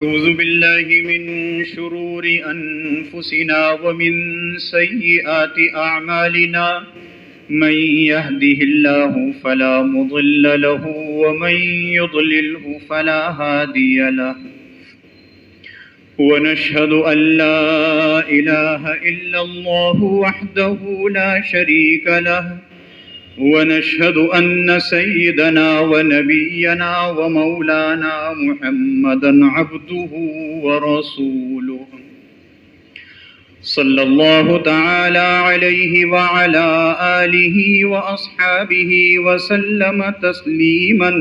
أعوذ بالله من شرور أنفسنا ومن سيئات أعمالنا من يهده الله فلا مضل له ومن يضلله فلا هادي له ونشهد أن لا إله إلا الله وحده لا شريك له ونشهد أن سيدنا ونبينا ومولانا محمدا عبده ورسوله صلى الله تعالى عليه وعلى آله وأصحابه وسلم تسليما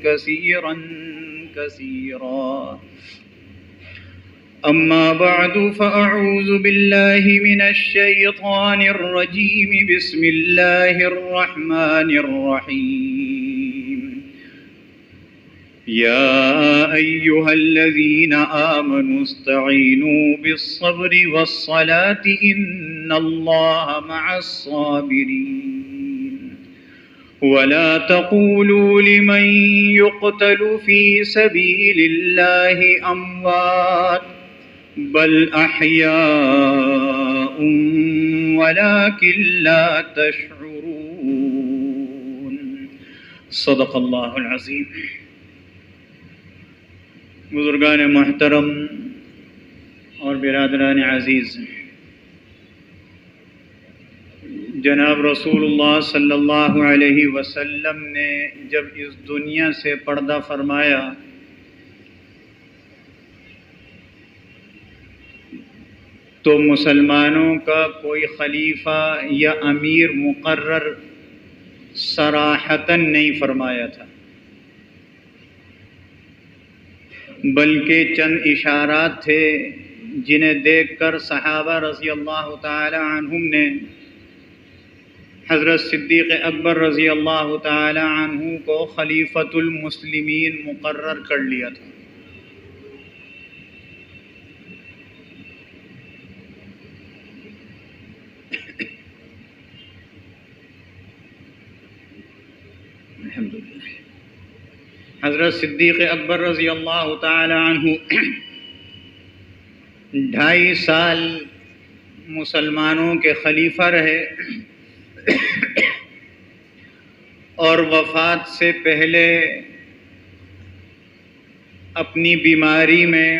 كثيرا كثيرا. أما بعد فأعوذ بالله من الشيطان الرجيم. بسم الله الرحمن الرحيم. يا أيها الذين آمنوا استعينوا بالصبر والصلاة إن الله مع الصابرين ولا تقولوا لمن يقتل في سبيل الله أموات بل أحياء ولكن لا تشعرون. صدق اللہ العظیم. بزرگان محترم اور برادران عزیز، جناب رسول اللہ صلی اللہ علیہ وسلم نے جب اس دنیا سے پردہ فرمایا تو مسلمانوں کا کوئی خلیفہ یا امیر مقرر صراحتاً نہیں فرمایا تھا، بلکہ چند اشارات تھے جنہیں دیکھ کر صحابہ رضی اللہ تعالی عنہم نے حضرت صدیق اکبر رضی اللہ تعالی عنہ کو خلیفۃ المسلمین مقرر کر لیا تھا. حضرت صدیق اکبر رضی اللہ تعالی عنہ 2.5 سال مسلمانوں کے خلیفہ رہے اور وفات سے پہلے اپنی بیماری میں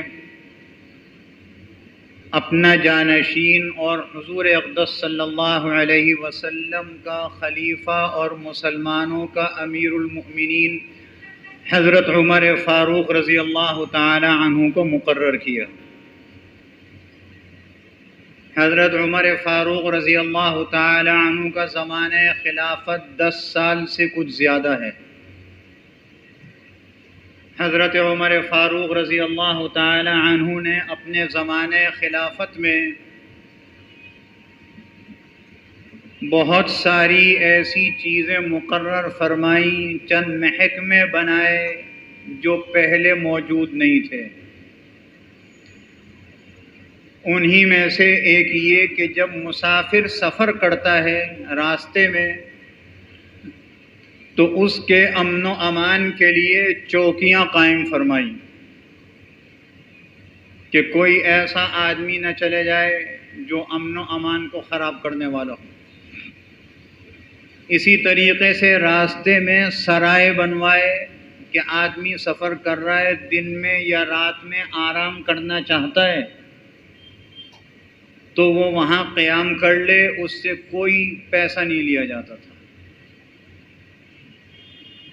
اپنا جانشین اور حضور اقدس صلی اللہ علیہ وسلم کا خلیفہ اور مسلمانوں کا امیر المؤمنین حضرت عمر فاروق رضی اللہ تعالی عنہ کو مقرر کیا. حضرت عمر فاروق رضی اللہ تعالی عنہ کا زمانہ خلافت 10 سال سے کچھ زیادہ ہے. حضرت عمر فاروق رضی اللہ تعالی عنہ نے اپنے زمانہ خلافت میں بہت ساری ایسی چیزیں مقرر فرمائیں، چند محکمے بنائے جو پہلے موجود نہیں تھے. انہی میں سے ایک یہ کہ جب مسافر سفر کرتا ہے راستے میں تو اس کے امن و امان کے لیے چوکیاں قائم فرمائیں کہ کوئی ایسا آدمی نہ چلے جائے جو امن و امان کو خراب کرنے والا ہو. اسی طریقے سے راستے میں سرائے بنوائے کہ آدمی سفر کر رہا ہے، دن میں یا رات میں آرام کرنا چاہتا ہے تو وہ وہاں قیام کر لے، اس سے کوئی پیسہ نہیں لیا جاتا تھا.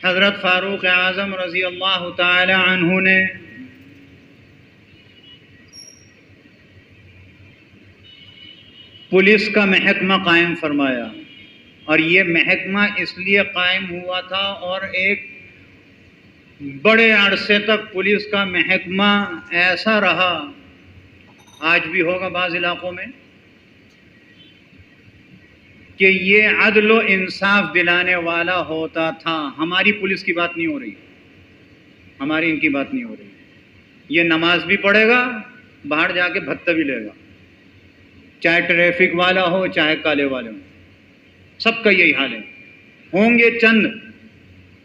حضرت فاروق اعظم رضی اللہ تعالی عنہ نے پولیس کا محکمہ قائم فرمایا، اور یہ محکمہ اس لیے قائم ہوا تھا اور ایک بڑے عرصے تک پولیس کا محکمہ ایسا رہا، آج بھی ہوگا بعض علاقوں میں، کہ یہ عدل و انصاف دلانے والا ہوتا تھا. ہماری پولیس کی بات نہیں ہو رہی، ہماری ان کی بات نہیں ہو رہی. یہ نماز بھی پڑھے گا، باہر جا کے بھتہ بھی لے گا، چاہے ٹریفک والا ہو چاہے کالے والے ہوں، سب کا یہی حال ہے. ہوں گے چند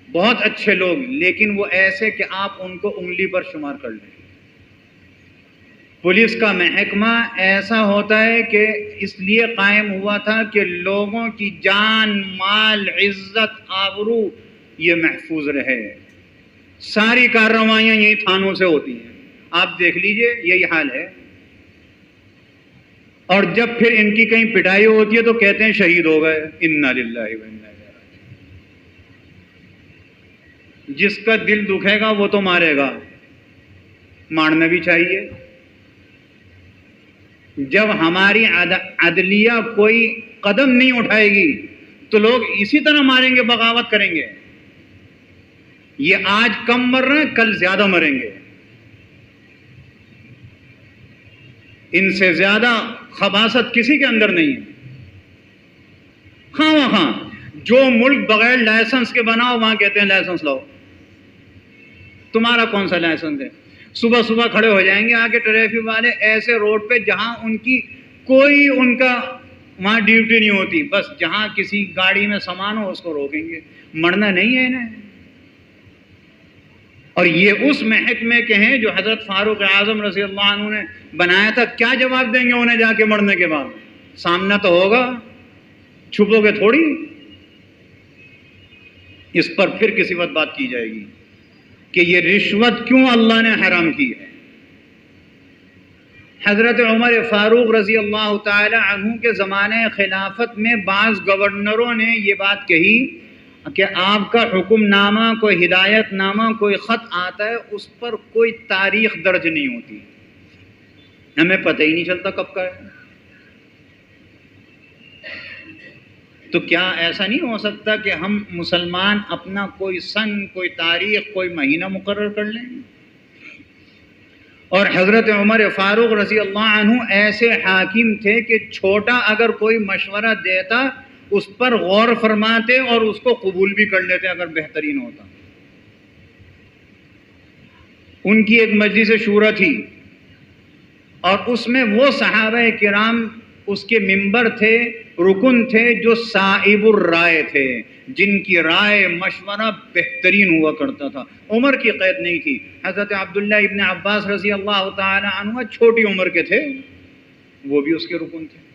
بہت اچھے لوگ، لیکن وہ ایسے کہ آپ ان کو انگلی پر شمار کر لیں. پولیس کا محکمہ ایسا ہوتا ہے کہ اس لیے قائم ہوا تھا کہ لوگوں کی جان، مال، عزت، آبرو یہ محفوظ رہے. ساری کارروائیاں یہی تھانوں سے ہوتی ہیں. آپ دیکھ لیجئے یہی حال ہے. اور جب پھر ان کی کہیں پٹائی ہوتی ہے تو کہتے ہیں شہید ہو گئے. انا للہ و انا الیہ راجعون. جس کا دل دکھے گا وہ تو مارے گا، مارنا بھی چاہیے. جب ہماری عدلیہ کوئی قدم نہیں اٹھائے گی تو لوگ اسی طرح ماریں گے، بغاوت کریں گے. یہ آج کم مر رہے ہیں، کل زیادہ مریں گے. ان سے زیادہ خباثت کسی کے اندر نہیں ہے. خواہ جو ملک بغیر لائسنس کے بناؤ وہاں کہتے ہیں لائسنس لاؤ. تمہارا کون سا لائسنس ہے؟ صبح صبح کھڑے ہو جائیں گے آگے ٹریفک والے ایسے روڈ پہ جہاں ان کی کوئی ان کا وہاں ڈیوٹی نہیں ہوتی، بس جہاں کسی گاڑی میں سامان ہو اس کو روکیں گے. مرنا نہیں ہے انہیں. اور یہ اس محکمے کے ہیں جو حضرت فاروق اعظم رضی اللہ عنہ نے بنایا تھا. کیا جواب دیں گے انہیں جا کے مرنے کے بعد؟ سامنا تو ہوگا، چھپو گے تھوڑی. اس پر پھر کسی وقت بات کی جائے گی کہ یہ رشوت کیوں اللہ نے حرام کی ہے. حضرت عمر فاروق رضی اللہ تعالی عنہ کے زمانے خلافت میں بعض گورنروں نے یہ بات کہی کہ آپ کا حکم نامہ، کوئی ہدایت نامہ، کوئی خط آتا ہے اس پر کوئی تاریخ درج نہیں ہوتی، ہمیں پتہ ہی نہیں چلتا کب کا ہے. تو کیا ایسا نہیں ہو سکتا کہ ہم مسلمان اپنا کوئی سن، کوئی تاریخ، کوئی مہینہ مقرر کر لیں؟ اور حضرت عمر فاروق رضی اللہ عنہ ایسے حاکم تھے کہ چھوٹا اگر کوئی مشورہ دیتا اس پر غور فرماتے اور اس کو قبول بھی کر لیتے اگر بہترین ہوتا. ان کی ایک مجلس شورا تھی اور اس میں وہ صحابہ کرام اس کے ممبر تھے، رکن تھے جو صائب الرائے تھے، جن کی رائے مشورہ بہترین ہوا کرتا تھا. عمر کی قید نہیں تھی. حضرت عبداللہ ابن عباس رضی اللہ تعالی عنہ چھوٹی عمر کے تھے، وہ بھی اس کے رکن تھے.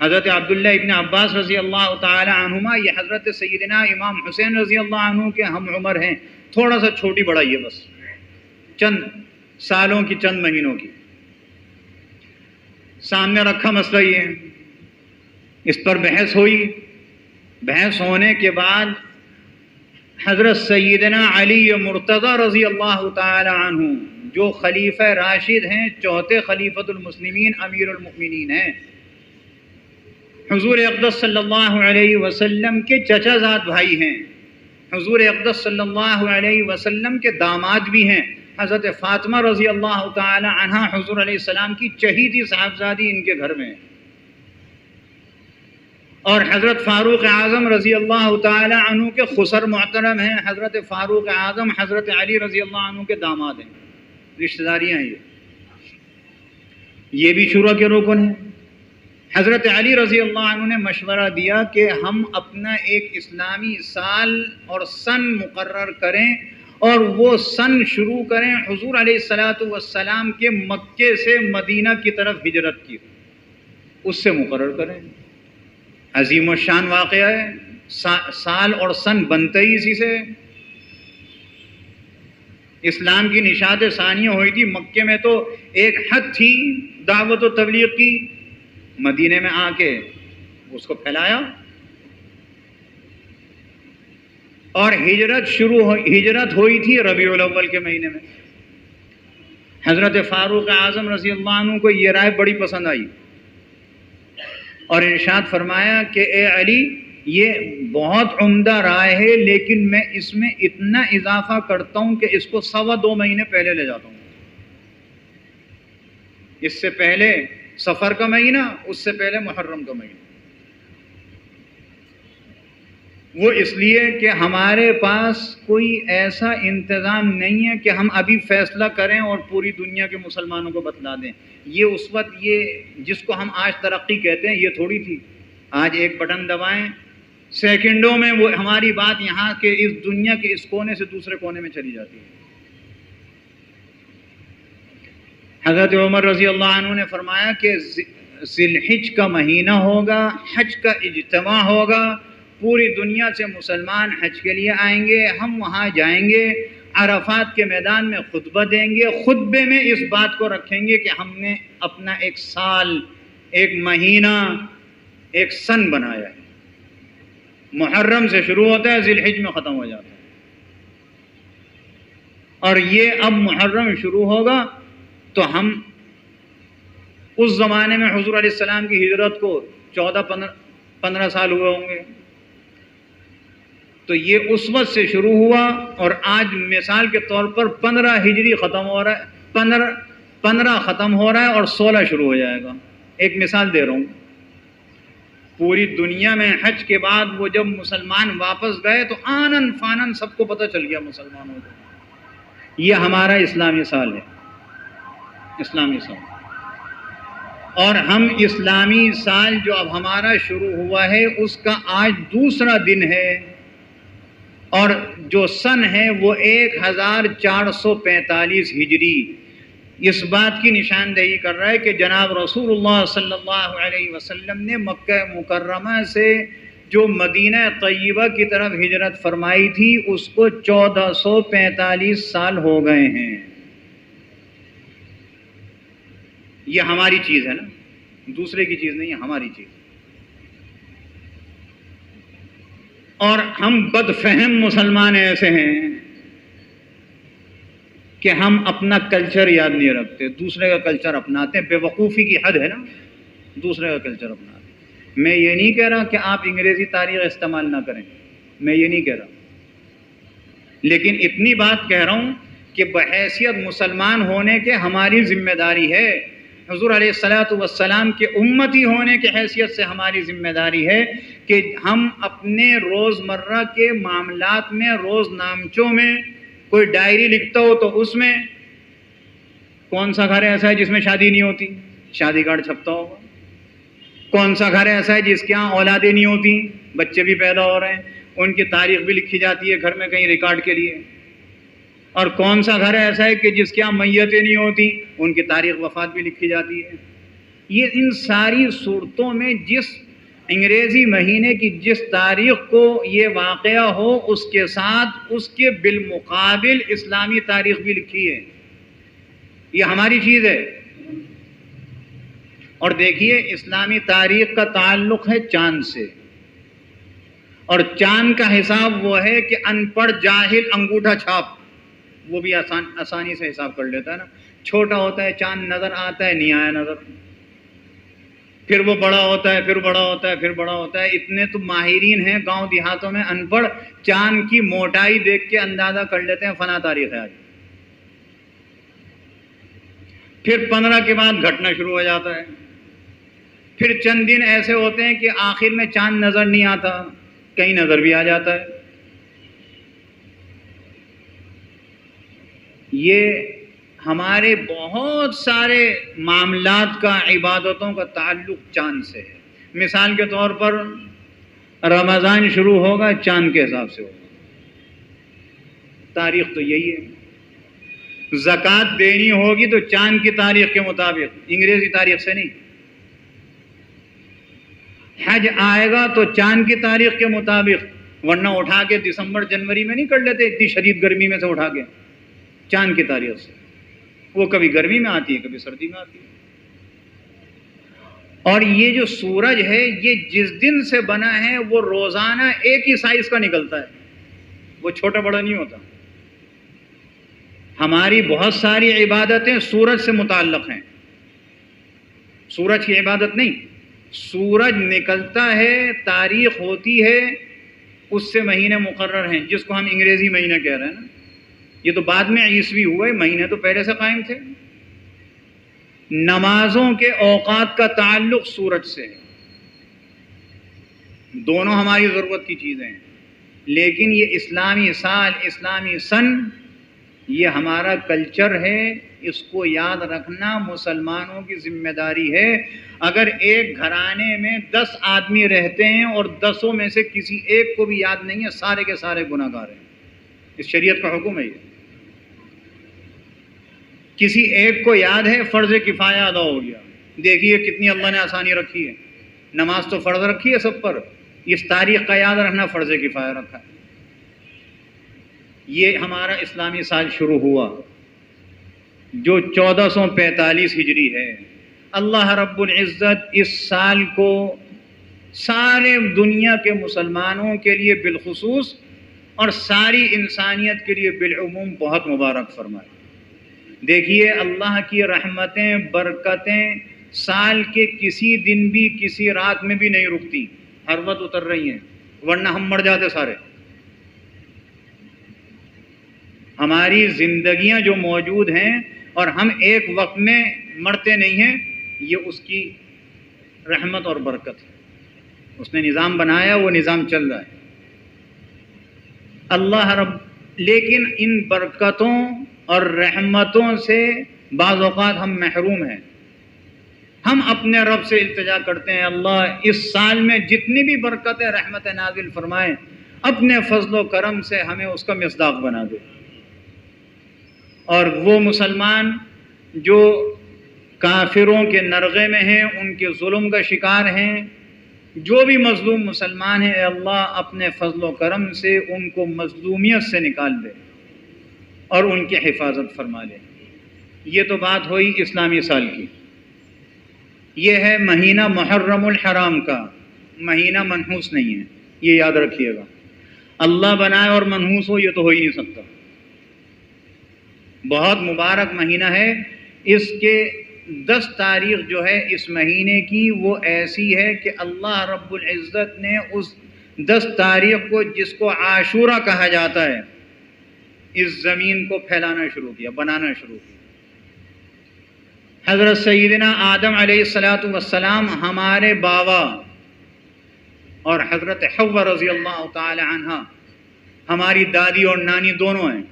حضرت عبداللہ ابن عباس رضی اللہ تعالی عنہما یہ حضرت سیدنا امام حسین رضی اللہ عنہ کے ہم عمر ہیں. تھوڑا سا چھوٹی بڑائی ہے، بس چند سالوں کی، چند مہینوں کی. سامنے رکھا مسئلہ یہ ہے، اس پر بحث ہوئی. بحث ہونے کے بعد حضرت سیدنا علی مرتضی رضی اللہ تعالی عنہ جو خلیفہ راشد ہیں، چوتھے خلیفۃ المسلمین، امیر المؤمنین ہیں، حضور اقدس صلی اللہ علیہ وسلم کے چچا زاد بھائی ہیں، حضور اقدس صلی اللہ علیہ وسلم کے داماد بھی ہیں. حضرت فاطمہ رضی اللہ تعالی عنہ حضور علیہ السلام کی چہیتی صاحبزادی ان کے گھر میں، اور حضرت فاروق اعظم رضی اللہ تعالی عنہ کے خسر محترم ہیں. حضرت فاروق اعظم حضرت علی رضی اللہ عنہ کے داماد ہیں، رشتہ داریاں ہیں. یہ بھی شورا کے رکن ہیں. حضرت علی رضی اللہ عنہ نے مشورہ دیا کہ ہم اپنا ایک اسلامی سال اور سن مقرر کریں اور وہ سن شروع کریں حضور علیہ السلام کے مکے سے مدینہ کی طرف ہجرت کی، اس سے مقرر کریں. عظیم الشان واقعہ ہے. سال اور سن بنتے ہی اسی سے. اسلام کی نشاط ثانیہ ہوئی تھی مکے میں، تو ایک حد تھی دعوت و تبلیغ کی. مدینے میں آ کے اس کو پھیلایا اور ہجرت ہوئی تھی ربیع الاول کے مہینے میں. حضرت فاروق اعظم رضی اللہ عنہ کو یہ رائے بڑی پسند آئی اور ارشاد فرمایا کہ اے علی، یہ بہت عمدہ رائے ہے، لیکن میں اس میں اتنا اضافہ کرتا ہوں کہ اس کو 2.25 مہینے پہلے لے جاتا ہوں. اس سے پہلے سفر کا مہینہ، اس سے پہلے محرم کا مہینہ. وہ اس لیے کہ ہمارے پاس کوئی ایسا انتظام نہیں ہے کہ ہم ابھی فیصلہ کریں اور پوری دنیا کے مسلمانوں کو بتلا دیں. یہ اس وقت یہ جس کو ہم آج ترقی کہتے ہیں یہ تھوڑی تھی. آج ایک بٹن دبائیں، سیکنڈوں میں وہ ہماری بات یہاں کے اس دنیا کے اس کونے سے دوسرے کونے میں چلی جاتی ہے. حضرت عمر رضی اللہ عنہ نے فرمایا کہ ذی الحج کا مہینہ ہوگا، حج کا اجتماع ہوگا، پوری دنیا سے مسلمان حج کے لیے آئیں گے، ہم وہاں جائیں گے، عرفات کے میدان میں خطبہ دیں گے، خطبے میں اس بات کو رکھیں گے کہ ہم نے اپنا ایک سال، ایک مہینہ، ایک سن بنایا ہے، محرم سے شروع ہوتا ہے، ذی الحج میں ختم ہو جاتا ہے، اور یہ اب محرم شروع ہوگا تو ہم اس زمانے میں حضور علیہ السلام کی ہجرت کو 14-15 سال ہوئے ہوں گے، تو یہ اس وقت سے شروع ہوا، اور آج مثال کے طور پر 15 ہجری ختم ہو رہا ہے، 15 ختم ہو رہا ہے اور 16 شروع ہو جائے گا. ایک مثال دے رہا ہوں. پوری دنیا میں حج کے بعد وہ جب مسلمان واپس گئے تو آنن فانن سب کو پتہ چل گیا مسلمانوں کو، یہ ہمارا اسلامی سال ہے، اسلامی سال. اور ہم اسلامی سال جو اب ہمارا شروع ہوا ہے اس کا آج دوسرا دن ہے، اور جو سن ہے وہ 1445 ہجری اس بات کی نشاندہی کر رہا ہے کہ جناب رسول اللہ صلی اللہ علیہ وسلم نے مکہ مکرمہ سے جو مدینہ طیبہ کی طرف ہجرت فرمائی تھی اس کو 1445 سال ہو گئے ہیں. یہ ہماری چیز ہے نا، دوسرے کی چیز نہیں ہے، ہماری چیز. اور ہم بد فہم مسلمان ایسے ہیں کہ ہم اپنا کلچر یاد نہیں رکھتے، دوسرے کا کلچر اپناتے ہیں. بے وقوفی کی حد ہے نا، دوسرے کا کلچر اپناتے ہیں. میں یہ نہیں کہہ رہا کہ آپ انگریزی تاریخ استعمال نہ کریں، میں یہ نہیں کہہ رہا، لیکن اتنی بات کہہ رہا ہوں کہ بحیثیت مسلمان ہونے کے ہماری ذمہ داری ہے، حضور علیہ الصلوۃ والسلام کے امتی ہونے کی حیثیت سے ہماری ذمہ داری ہے کہ ہم اپنے روزمرہ کے معاملات میں، روز نامچوں میں، کوئی ڈائری لکھتا ہو تو اس میں کون سا گھر ایسا ہے جس میں شادی نہیں ہوتی، شادی کارڈ چھپتا ہوگا. کون سا گھر ایسا ہے جس کے ہاں اولادیں نہیں ہوتی، بچے بھی پیدا ہو رہے ہیں، ان کی تاریخ بھی لکھی جاتی ہے گھر میں کہیں ریکارڈ کے لیے. اور کون سا گھر ایسا ہے کہ جس کے ہاں میتیں نہیں ہوتی، ان کی تاریخ وفات بھی لکھی جاتی ہے. یہ ان ساری صورتوں میں جس انگریزی مہینے کی جس تاریخ کو یہ واقعہ ہو اس کے ساتھ اس کے بالمقابل اسلامی تاریخ بھی لکھی ہے. یہ ہماری چیز ہے. اور دیکھیے اسلامی تاریخ کا تعلق ہے چاند سے، اور چاند کا حساب وہ ہے کہ ان پڑھ جاہل انگوٹھا چھاپ وہ بھی آسانی سے حساب کر لیتا ہے نا. چھوٹا ہوتا ہے چاند، نظر آتا ہے، نہیں آیا نظر، پھر وہ بڑا ہوتا ہے، پھر بڑا ہوتا ہے، پھر بڑا ہوتا ہے. اتنے تو ماہرین ہیں گاؤں دیہاتوں میں ان پڑھ، چاند کی موٹائی دیکھ کے اندازہ کر لیتے ہیں فلاں تاریخ ہے آج. پھر 15 کے بعد گھٹنا شروع ہو جاتا ہے. پھر چند دن ایسے ہوتے ہیں کہ آخر میں چاند نظر نہیں آتا، کہیں نظر بھی آ جاتا ہے. یہ ہمارے بہت سارے معاملات کا، عبادتوں کا تعلق چاند سے ہے. مثال کے طور پر رمضان شروع ہوگا چاند کے حساب سے ہوگا، تاریخ تو یہی ہے. زکوٰۃ دینی ہوگی تو چاند کی تاریخ کے مطابق، انگریزی تاریخ سے نہیں. حج آئے گا تو چاند کی تاریخ کے مطابق، ورنہ اٹھا کے دسمبر جنوری میں نہیں کر لیتے، اتنی شدید گرمی میں سے اٹھا کے، چاند کی تاریخ سے. وہ کبھی گرمی میں آتی ہے، کبھی سردی میں آتی ہے. اور یہ جو سورج ہے یہ جس دن سے بنا ہے وہ روزانہ ایک ہی سائز کا نکلتا ہے، وہ چھوٹا بڑا نہیں ہوتا. ہماری بہت ساری عبادتیں سورج سے متعلق ہیں، سورج کی عبادت نہیں. سورج نکلتا ہے، تاریخ ہوتی ہے، اس سے مہینے مقرر ہیں جس کو ہم انگریزی مہینہ کہہ رہے ہیں نا. یہ تو بعد میں عیسوی ہوئے، مہینے تو پہلے سے قائم تھے. نمازوں کے اوقات کا تعلق سورج سے ہے. دونوں ہماری ضرورت کی چیزیں ہیں، لیکن یہ اسلامی سال، اسلامی سن، یہ ہمارا کلچر ہے. اس کو یاد رکھنا مسلمانوں کی ذمہ داری ہے. اگر ایک گھرانے میں 10 آدمی رہتے ہیں اور 10 میں سے کسی ایک کو بھی یاد نہیں ہے، سارے کے سارے گناہگار ہیں. اس شریعت کا حکم ہے یہ. کسی ایک کو یاد ہے فرض کفایہ ادا ہو گیا. دیکھیے کتنی اللہ نے آسانی رکھی ہے. نماز تو فرض رکھی ہے سب پر، اس تاریخ کا یاد رکھنا فرض کفایہ رکھا ہے. یہ ہمارا اسلامی سال شروع ہوا جو 1445 ہجری ہے. اللہ رب العزت اس سال کو سارے دنیا کے مسلمانوں کے لیے بالخصوص اور ساری انسانیت کے لیے بالعموم بہت مبارک فرمائے. دیکھیے اللہ کی رحمتیں برکتیں سال کے کسی دن بھی کسی رات میں بھی نہیں رکتی، ہر وقت اتر رہی ہیں، ورنہ ہم مر جاتے سارے. ہماری زندگیاں جو موجود ہیں اور ہم ایک وقت میں مرتے نہیں ہیں، یہ اس کی رحمت اور برکت ہے. اس نے نظام بنایا، وہ نظام چل رہا ہے. اللہ رب لیکن ان برکتوں اور رحمتوں سے بعض اوقات ہم محروم ہیں. ہم اپنے رب سے التجا کرتے ہیں اللہ اس سال میں جتنی بھی برکتیں رحمت نازل فرمائیں، اپنے فضل و کرم سے ہمیں اس کا مصداق بنا دے. اور وہ مسلمان جو کافروں کے نرغے میں ہیں، ان کے ظلم کا شکار ہیں، جو بھی مظلوم مسلمان ہیں، اے اللہ اپنے فضل و کرم سے ان کو مظلومیت سے نکال دے اور ان کی حفاظت فرما دے. یہ تو بات ہوئی اسلامی سال کی. یہ ہے مہینہ محرم الحرام کا، مہینہ منحوس نہیں ہے، یہ یاد رکھیے گا. اللہ بنائے اور منحوس ہو، یہ تو ہو ہی نہیں سکتا. بہت مبارک مہینہ ہے. اس کے 10 تاریخ جو ہے اس مہینے کی وہ ایسی ہے کہ اللہ رب العزت نے اس 10 تاریخ کو، جس کو عاشورہ کہا جاتا ہے، اس زمین کو پھیلانا شروع کیا، بنانا شروع کیا. حضرت سیدنا آدم علیہ السلام ہمارے بابا اور حضرت حوا رضی اللہ تعالی عنہ ہماری دادی اور نانی دونوں ہیں.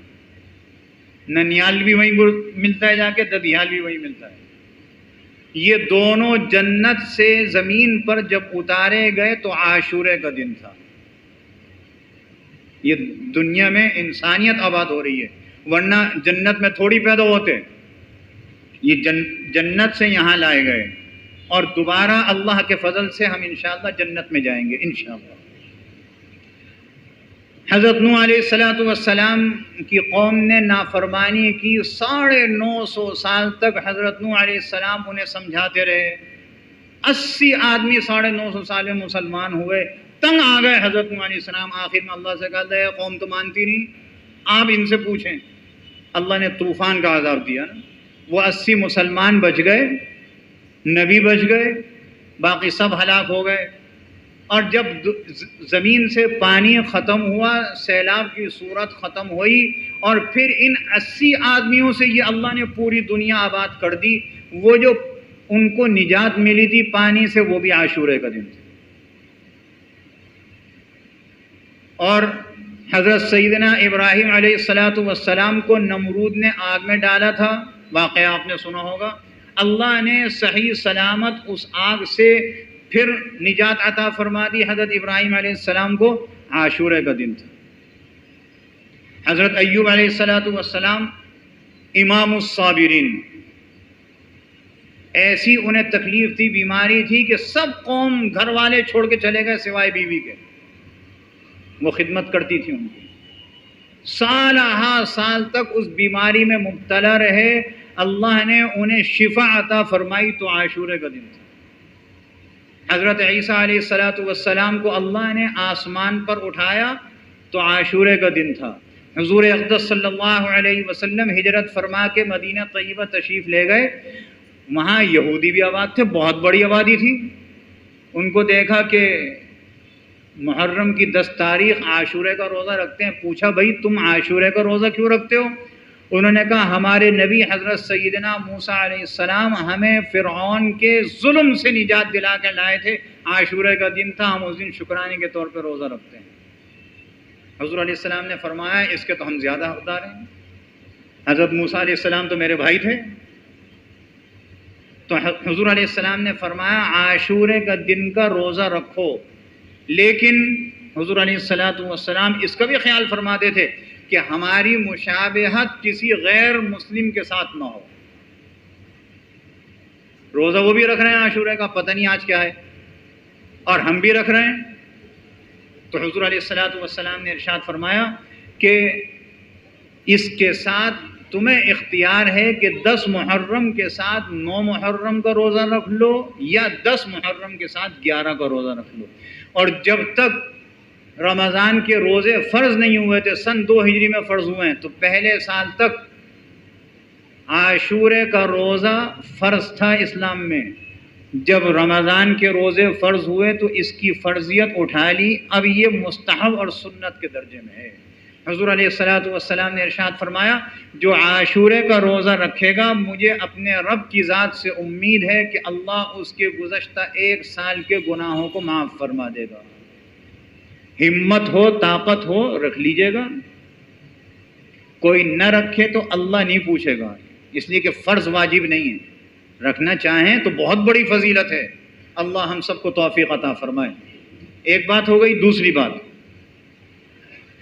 ننیال بھی وہیں ملتا ہے، جا کے ددیال بھی وہیں ملتا ہے. یہ دونوں جنت سے زمین پر جب اتارے گئے تو عاشورے کا دن تھا. یہ دنیا میں انسانیت آباد ہو رہی ہے، ورنہ جنت میں تھوڑی پیدا ہوتے. یہ جنت سے یہاں لائے گئے اور دوبارہ اللہ کے فضل سے ہم انشاءاللہ جنت میں جائیں گے انشاءاللہ. حضرت نوح علیہ السلام کی قوم نے نافرمانی کی. 950 سال تک حضرت نوح علیہ السلام انہیں سمجھاتے رہے. 80 آدمی 950 سال میں مسلمان ہوئے. تنگ آ گئے حضرت نوح علیہ السلام. آخر میں اللہ سے کہا ہے قوم تو مانتی نہیں، آپ ان سے پوچھیں. اللہ نے طوفان کا عذاب دیا نا. وہ 80 مسلمان بچ گئے، نبی بچ گئے، باقی سب ہلاک ہو گئے. اور جب زمین سے پانی ختم ہوا، سیلاب کی صورت ختم ہوئی، اور پھر ان 80 آدمیوں سے یہ اللہ نے پوری دنیا آباد کر دی. وہ جو ان کو نجات ملی تھی پانی سے، وہ بھی عاشورے کا دن تھا. اور حضرت سیدنا ابراہیم علیہ السلام کو نمرود نے آگ میں ڈالا تھا، واقعہ آپ نے سنا ہوگا. اللہ نے صحیح سلامت اس آگ سے پھر نجات عطا فرما دی حضرت ابراہیم علیہ السلام کو. عاشورے کا دن تھا. حضرت ایوب علیہ السلام امام الصابرین، ایسی انہیں تکلیف تھی، بیماری تھی کہ سب قوم گھر والے چھوڑ کے چلے گئے سوائے بیوی کے. وہ خدمت کرتی تھی ان کی. سال تک اس بیماری میں مبتلا رہے. اللہ نے انہیں شفا عطا فرمائی تو عاشورے کا دن تھا. حضرت عیسیٰ علیہ السلام کو اللہ نے آسمان پر اٹھایا تو عاشورے کا دن تھا. حضور اقدس صلی اللہ علیہ وسلم ہجرت فرما کے مدینہ طیبہ تشریف لے گئے. وہاں یہودی بھی آباد تھے، بہت بڑی آبادی تھی. ان کو دیکھا کہ محرم کی 10 تاریخ عاشورے کا روزہ رکھتے ہیں. پوچھا بھائی تم عاشورے کا روزہ کیوں رکھتے ہو؟ انہوں نے کہا ہمارے نبی حضرت سیدنا موسیٰ علیہ السلام ہمیں فرعون کے ظلم سے نجات دلا کے لائے تھے. عاشورے کا دن تھا، ہم اس دن شکرانے کے طور پہ روزہ رکھتے ہیں. حضور علیہ السلام نے فرمایا اس کے تو ہم زیادہ حقدار ہیں. حضرت موسیٰ علیہ السلام تو میرے بھائی تھے. تو حضور علیہ السلام نے فرمایا عاشورے کا دن کا روزہ رکھو. لیکن حضور علیہ السلام اس کا بھی خیال فرماتے تھے کہ ہماری مشابہت کسی غیر مسلم کے ساتھ نہ ہو. روزہ وہ بھی رکھ رہے ہیں عاشورے کا، پتہ نہیں آج کیا ہے، اور ہم بھی رکھ رہے ہیں۔ تو حضور علیہ الصلوۃ والسلام نے ارشاد فرمایا کہ اس کے ساتھ تمہیں اختیار ہے کہ 10 محرم کے ساتھ 9 محرم کا روزہ رکھ لو، یا 10 محرم کے ساتھ 11 کا روزہ رکھ لو۔ اور جب تک رمضان کے روزے فرض نہیں ہوئے تھے، سن 2 ہجری میں فرض ہوئے ہیں، تو پہلے سال تک عاشورے کا روزہ فرض تھا اسلام میں۔ جب رمضان کے روزے فرض ہوئے تو اس کی فرضیت اٹھا لی، اب یہ مستحب اور سنت کے درجے میں ہے۔ حضور علیہ الصلوۃ والسلام نے ارشاد فرمایا جو عاشورے کا روزہ رکھے گا، مجھے اپنے رب کی ذات سے امید ہے کہ اللہ اس کے گزشتہ 1 سال کے گناہوں کو معاف فرما دے گا۔ ہمت ہو، طاقت ہو، رکھ لیجئے گا۔ کوئی نہ رکھے تو اللہ نہیں پوچھے گا، اس لیے کہ فرض واجب نہیں ہے۔ رکھنا چاہیں تو بہت بڑی فضیلت ہے۔ اللہ ہم سب کو توفیق عطا فرمائے۔ ایک بات ہو گئی۔ دوسری بات،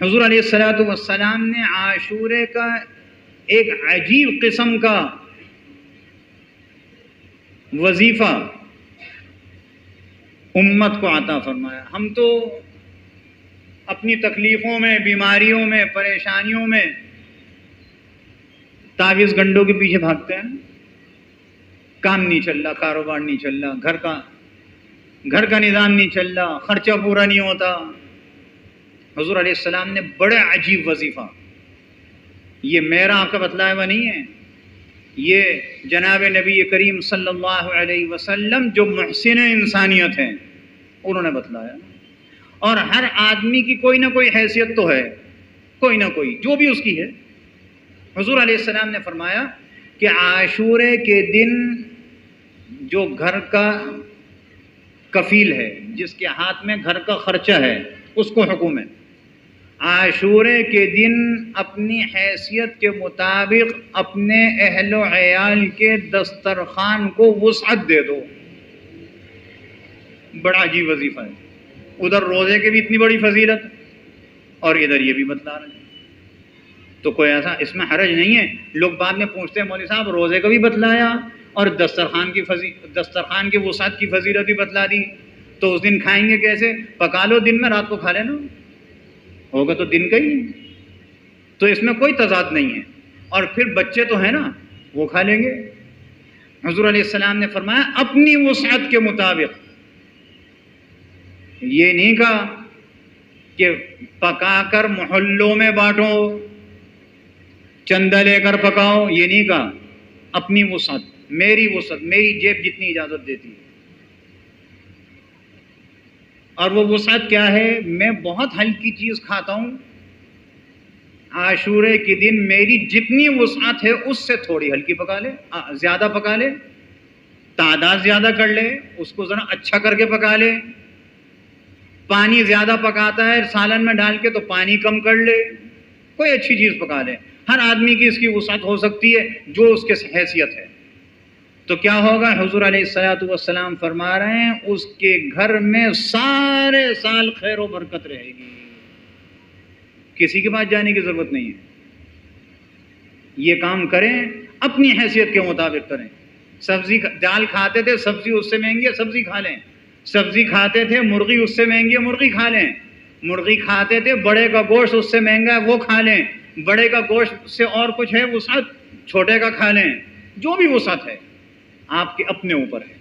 حضور علیہ الصلوۃ والسلام نے عاشورے کا ایک عجیب قسم کا وظیفہ امت کو عطا فرمایا۔ ہم تو اپنی تکلیفوں میں، بیماریوں میں، پریشانیوں میں تعویذ گنڈوں کے پیچھے بھاگتے ہیں۔ کام نہیں چل رہا، کاروبار نہیں چل رہا، گھر کا نظام نہیں چل رہا، خرچہ پورا نہیں ہوتا۔ حضور علیہ السلام نے بڑے عجیب وظیفہ، یہ میرا آپ کا بتلایا ہوا نہیں ہے، یہ جناب نبی کریم صلی اللہ علیہ وسلم جو محسن انسانیت ہیں انہوں نے بتلایا۔ اور ہر آدمی کی کوئی نہ کوئی حیثیت تو ہے، کوئی نہ کوئی، جو بھی اس کی ہے۔ حضور علیہ السلام نے فرمایا کہ عاشورے کے دن جو گھر کا کفیل ہے، جس کے ہاتھ میں گھر کا خرچہ ہے، اس کو حکم ہے عاشورے کے دن اپنی حیثیت کے مطابق اپنے اہل و عیال کے دسترخوان کو وسعت دے دو۔ بڑا عجیب وظیفہ ہے۔ ادھر روزے کے بھی اتنی بڑی فضیلت اور ادھر یہ بھی بتلا رہے ہیں۔ تو کوئی ایسا اس میں حرج نہیں ہے۔ لوگ بعد میں پوچھتے ہیں مولوی صاحب روزے کا بھی بتلایا اور دسترخوان کی وسعت کی فضیلت بھی بتلا دی، تو اس دن کھائیں گے کیسے؟ پکا لو دن میں، رات کو کھا لینا، ہوگا تو دن کا ہی۔ تو اس میں کوئی تضاد نہیں ہے۔ اور پھر بچے تو ہیں نا، وہ کھا لیں گے۔ حضور علیہ السلام نے فرمایا اپنی وسعت کے مطابق، یہ نہیں کہا کہ پکا کر محلوں میں بانٹو، چندہ لے کر پکاؤ، یہ نہیں کہا۔ اپنی وسعت، میری وسعت، میری جیب جتنی اجازت دیتی ہے۔ اور وہ وسعت کیا ہے؟ میں بہت ہلکی چیز کھاتا ہوں، عاشورے کے دن میری جتنی وسعت ہے اس سے تھوڑی ہلکی پکا لے، زیادہ پکا لے، تعداد زیادہ کر لے، اس کو ذرا اچھا کر کے پکا لے۔ پانی زیادہ پکاتا ہے سالن میں ڈال کے تو پانی کم کر لے، کوئی اچھی چیز پکا لے۔ ہر آدمی کی اس کی وسعت ہو سکتی ہے جو اس کے حیثیت ہے۔ تو کیا ہوگا؟ حضور علیہ الصلوۃ والسلام فرما رہے ہیں اس کے گھر میں سارے سال خیر و برکت رہے گی، کسی کے پاس جانے کی ضرورت نہیں ہے۔ یہ کام کریں، اپنی حیثیت کے مطابق کریں۔ دال کھاتے تھے، سبزی اس سے مہنگی ہے، سبزی کھا لیں۔ سبزی کھاتے تھے، مرغی اس سے مہنگی ہے، مرغی کھا لیں۔ مرغی کھاتے تھے، بڑے کا گوشت اس سے مہنگا ہے، وہ کھا لیں۔ بڑے کا گوشت سے اور کچھ ہے وسعت، چھوٹے کا کھا لیں۔ جو بھی وسعت ہے آپ کے اپنے اوپر ہے،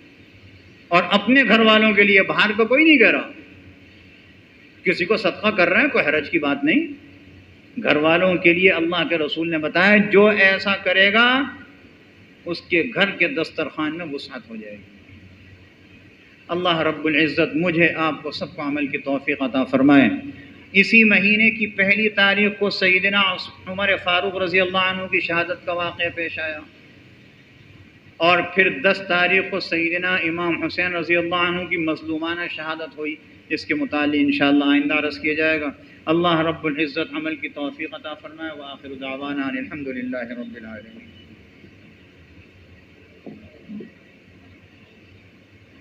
اور اپنے گھر والوں کے لیے، باہر کا کوئی نہیں کہہ رہا۔ کسی کو صدقہ کر رہے ہیں، کوئی حرج کی بات نہیں۔ گھر والوں کے لیے اللہ کے رسول نے بتایا جو ایسا کرے گا اس کے گھر کے دسترخوان میں وسعت ہو جائے گی۔ اللہ رب العزت مجھے آپ کو سب کو عمل کی توفیق عطا فرمائے۔ اسی مہینے کی 1 تاریخ کو سیدنا عمر فاروق رضی اللہ عنہ کی شہادت کا واقعہ پیش آیا، اور پھر 10 تاریخ کو سیدنا امام حسین رضی اللہ عنہ کی مظلومانہ شہادت ہوئی۔ اس کے متعلق انشاءاللہ آئندہ عرض کیا جائے گا۔ اللہ رب العزت عمل کی توفیق عطا فرمائے۔ وآخر دعوانا الحمدللہ رب العالمین۔